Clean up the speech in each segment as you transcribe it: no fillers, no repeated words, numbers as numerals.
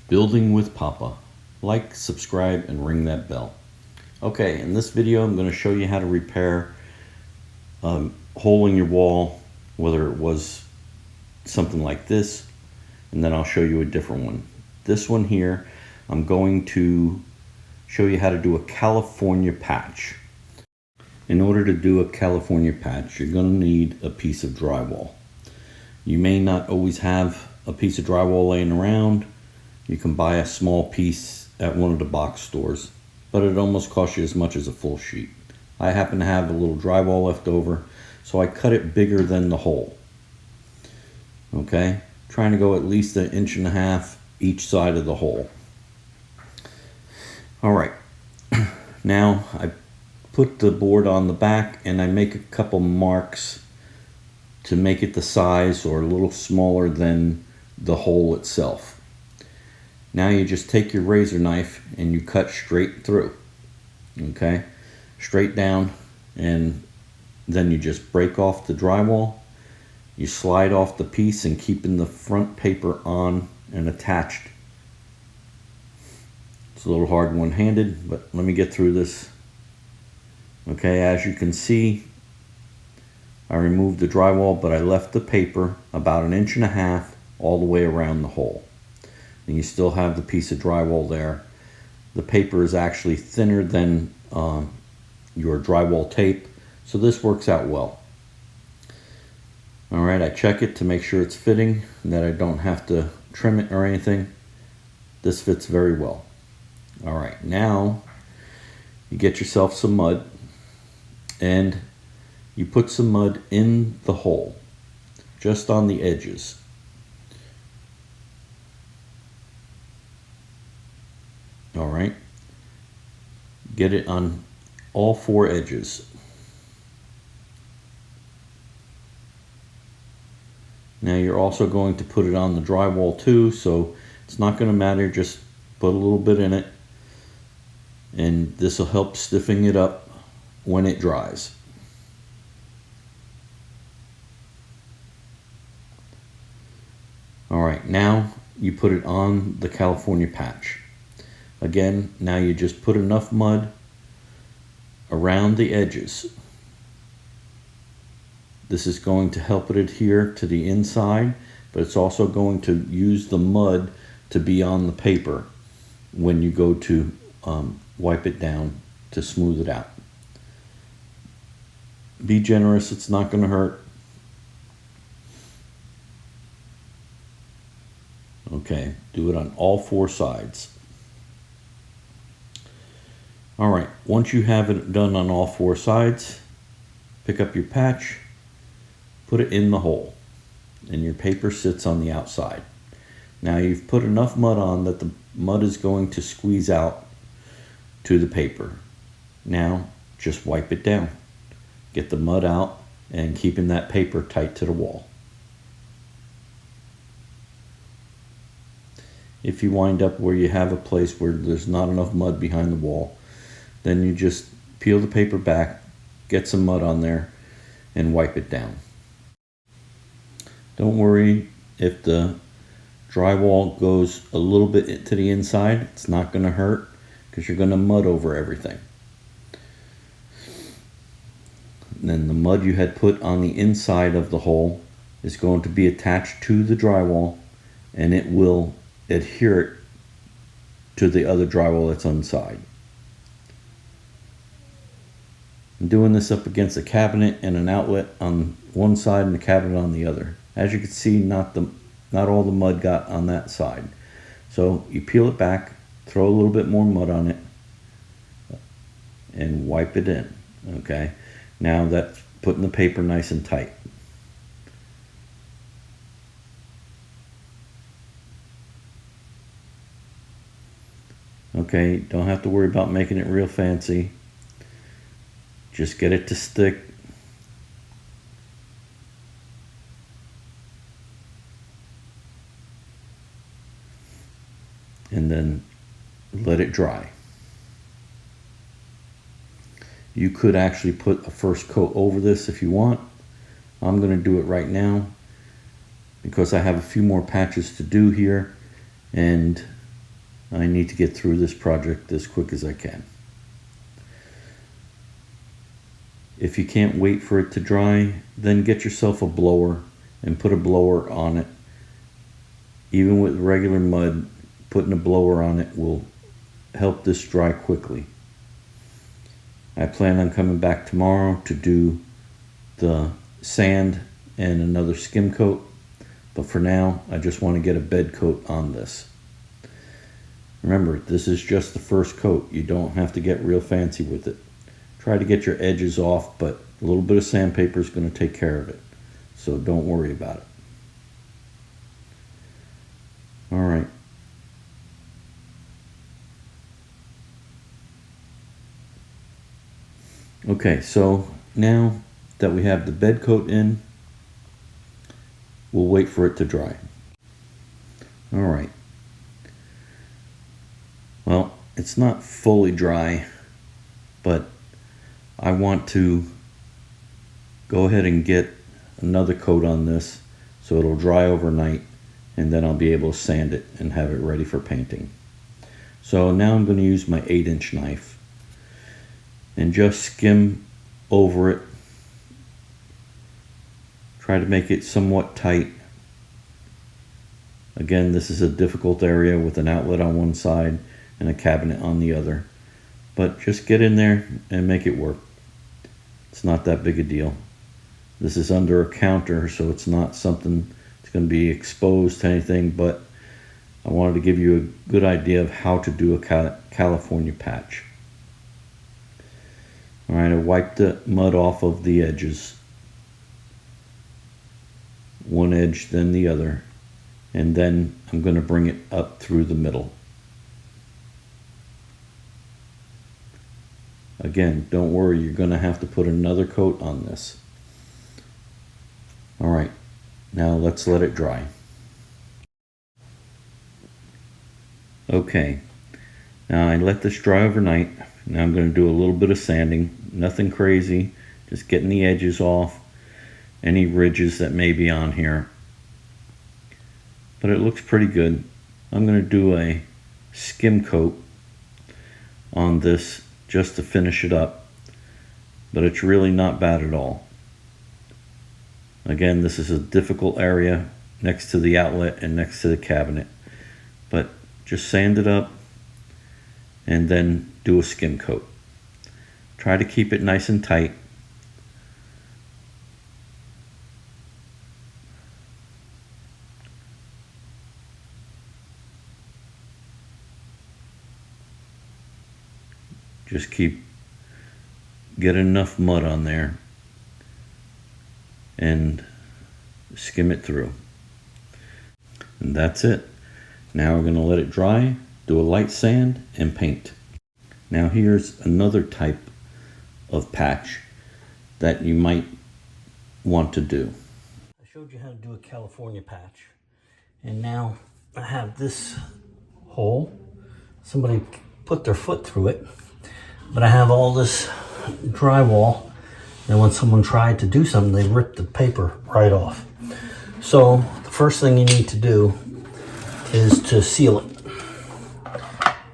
Building with Papa. Like, subscribe, and ring that bell. Okay, in this video I'm going to show you how to repair a hole in your wall, whether it was something like this, and then I'll show you a different one. This one here, I'm going to show you how to do a California patch. In order to do a California patch, you're going to need a piece of drywall. You may not always have a piece of drywall laying around. You can buy a small piece at one of the box stores, but it almost costs you as much as a full sheet. I happen to have a little drywall left over, so I cut it bigger than the hole. Okay, trying to go at least 1.5 inches each side of the hole. All right, now I put the board on the back and I make a couple marks to make it the size or a little smaller than the hole itself. Now you just take your razor knife and you cut straight through, okay, straight down, and then you just break off the drywall. You slide off the piece and keeping the front paper on and attached. It's a little hard one-handed, but let me get through this. Okay, as you can see, I removed the drywall, but I left the paper about 1.5 inches all the way around the hole. And you still have the piece of drywall there. The paper is actually thinner than your drywall tape, so this works out well. All right, I check it to make sure it's fitting and that I don't have to trim it or anything. This fits very well. All right, now you get yourself some mud and you put some mud in the hole, just on the edges. All right, get it on all 4 edges. Now you're also going to put it on the drywall too, so it's not going to matter, just put a little bit in it, and this will help stiffen it up when it dries. All right, now you put it on the California patch. Again, now you just put enough mud around the edges. This is going to help it adhere to the inside, but it's also going to use the mud to be on the paper when you go to wipe it down to smooth it out. Be generous, it's not going to hurt. Okay, do it on all 4 sides. All right, once you have it done on all 4 sides, pick up your patch, put it in the hole, and your paper sits on the outside. Now you've put enough mud on that the mud is going to squeeze out to the paper. Now just wipe it down. Get the mud out and keeping that paper tight to the wall. If you wind up where you have a place where there's not enough mud behind the wall, then you just peel the paper back, get some mud on there, and wipe it down. Don't worry if the drywall goes a little bit to the inside, it's not going to hurt because you're going to mud over everything. And then the mud you had put on the inside of the hole is going to be attached to the drywall, and it will adhere to the other drywall that's inside. I'm doing this up against a cabinet and an outlet on one side and the cabinet on the other. As you can see, not all the mud got on that side. So you peel it back, throw a little bit more mud on it, and wipe it in. Okay, now that's putting the paper nice and tight. Okay, don't have to worry about making it real fancy. Just get it to stick. And then let it dry. You could actually put a first coat over this if you want. I'm going to do it right now because I have a few more patches to do here, and I need to get through this project as quick as I can. If you can't wait for it to dry, then get yourself a blower and put a blower on it. Even with regular mud, putting a blower on it will help this dry quickly. I plan on coming back tomorrow to do the sand and another skim coat, but for now I just want to get a bed coat on this. Remember, this is just the first coat. You don't have to get real fancy with it. Try to get your edges off, but a little bit of sandpaper is going to take care of it, so don't worry about it. All right. Okay, so now that we have the bed coat in, we'll wait for it to dry. All right. Well, it's not fully dry, but I want to go ahead and get another coat on this so it'll dry overnight, and then I'll be able to sand it and have it ready for painting. So now I'm going to use my 8-inch knife and just skim over it. Try to make it somewhat tight. Again, this is a difficult area with an outlet on one side and a cabinet on the other, but just get in there and make it work. It's not that big a deal. This is under a counter, so it's not something that's going to be exposed to anything, but I wanted to give you a good idea of how to do a California patch. All right, I wiped the mud off of the edges, one edge then the other, and then I'm going to bring it up through the middle. Again, don't worry, you're going to have to put another coat on this. All right, now let's let it dry. Okay, now I let this dry overnight. Now I'm going to do a little bit of sanding, nothing crazy, just getting the edges off, any ridges that may be on here. But it looks pretty good. I'm going to do a skim coat on this just to finish it up, but it's really not bad at all. Again, this is a difficult area next to the outlet and next to the cabinet, but just sand it up and then do a skim coat. Try to keep it nice and tight. Just get enough mud on there and skim it through. And that's it. Now we're going to let it dry, do a light sand, and paint. Now here's another type of patch that you might want to do. I showed you how to do a California patch, and now I have this hole. Somebody put their foot through it, but I have all this drywall, and when someone tried to do something, they ripped the paper right off. So the first thing you need to do is to seal it.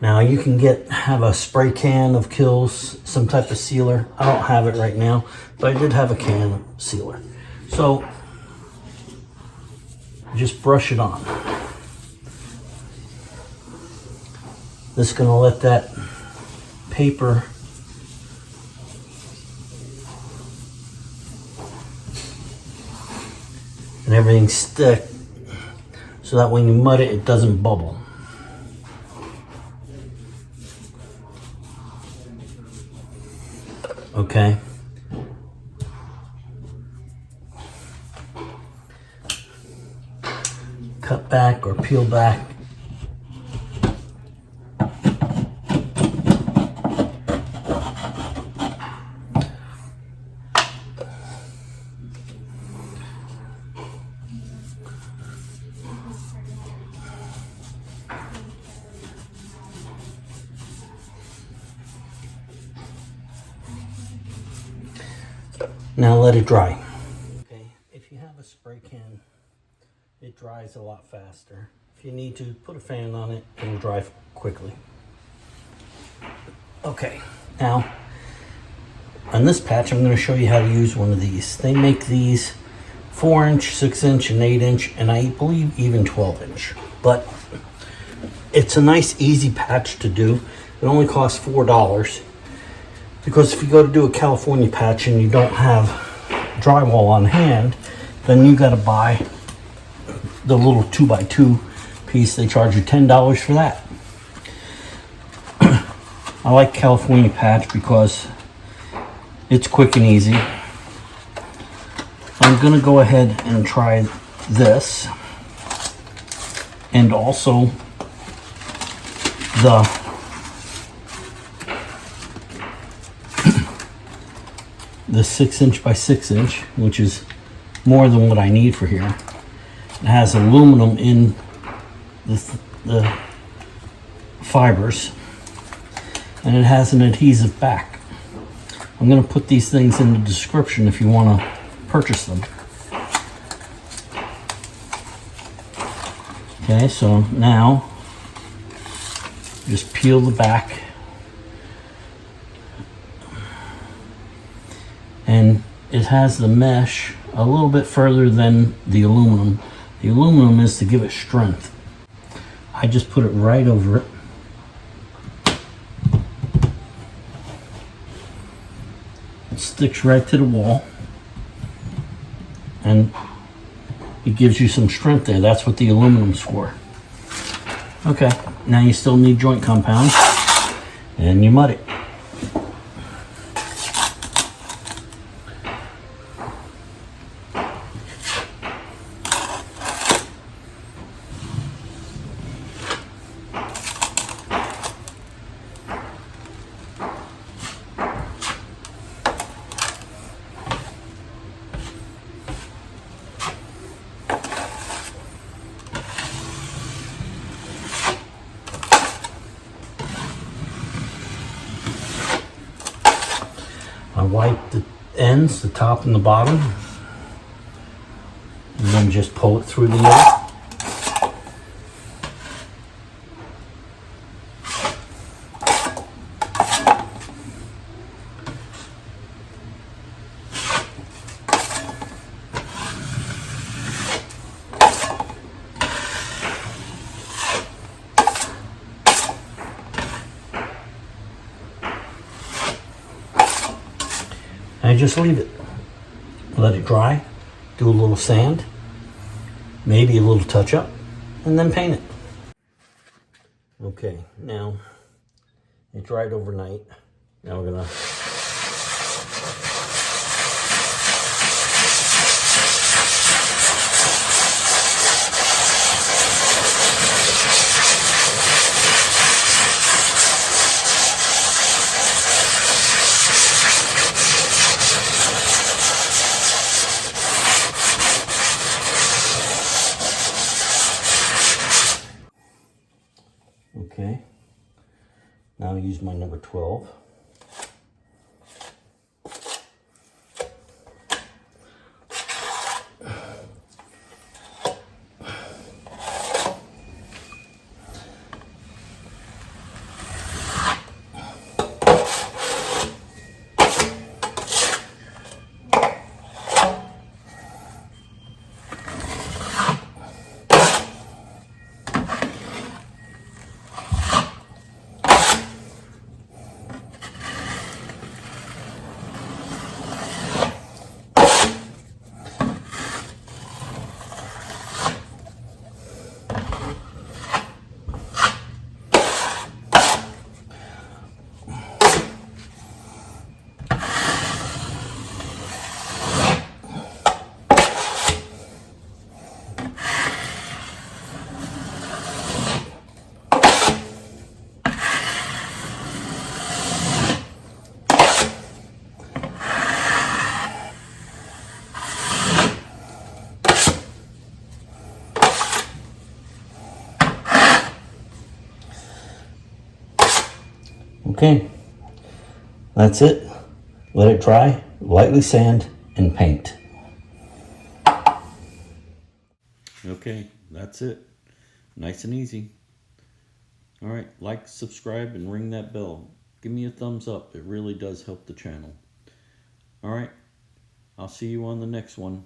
Now you can have a spray can of Kills, some type of sealer. I don't have it right now, but I did have a can of sealer. So just brush it on. This is going to let that paper and everything stick, so that when you mud it, it doesn't bubble. Okay. Cut back or peel back. Now let it dry. Okay, if you have a spray can, it dries a lot faster. If you need to, put a fan on it, it'll dry quickly. Okay, now on this patch, I'm going to show you how to use one of these. They make these 4-inch, 6-inch, and 8-inch, and I believe even 12-inch. But it's a nice, easy patch to do. It only costs $4. Because if you go to do a California patch and you don't have drywall on hand, then you got to buy the little 2x2 piece. They charge you $10 for that. I like California patch because it's quick and easy. I'm going to go ahead and try this, and also the 6-inch by 6-inch, which is more than what I need for here. It has aluminum in the fibers, and it has an adhesive back. I'm going to put these things in the description if you want to purchase them. Okay, so now just peel the back, and it has the mesh a little bit further than the aluminum. The aluminum is to give it strength. I just put it right over it. It sticks right to the wall, and it gives you some strength there. That's what the aluminum's for. Okay, now you still need joint compound, and you mud it. I wipe the ends, the top and the bottom, and then just pull it through the middle. I just leave it, let it dry, do a little sand, maybe a little touch up, and then paint it. Okay, now it dried overnight. Now we're gonna Okay, now I'll use my number 12. Okay, that's it. Let it dry, lightly sand, and paint. Okay, that's it. Nice and easy. All right, like, subscribe, and ring that bell. Give me a thumbs up. It really does help the channel. All right, I'll see you on the next one.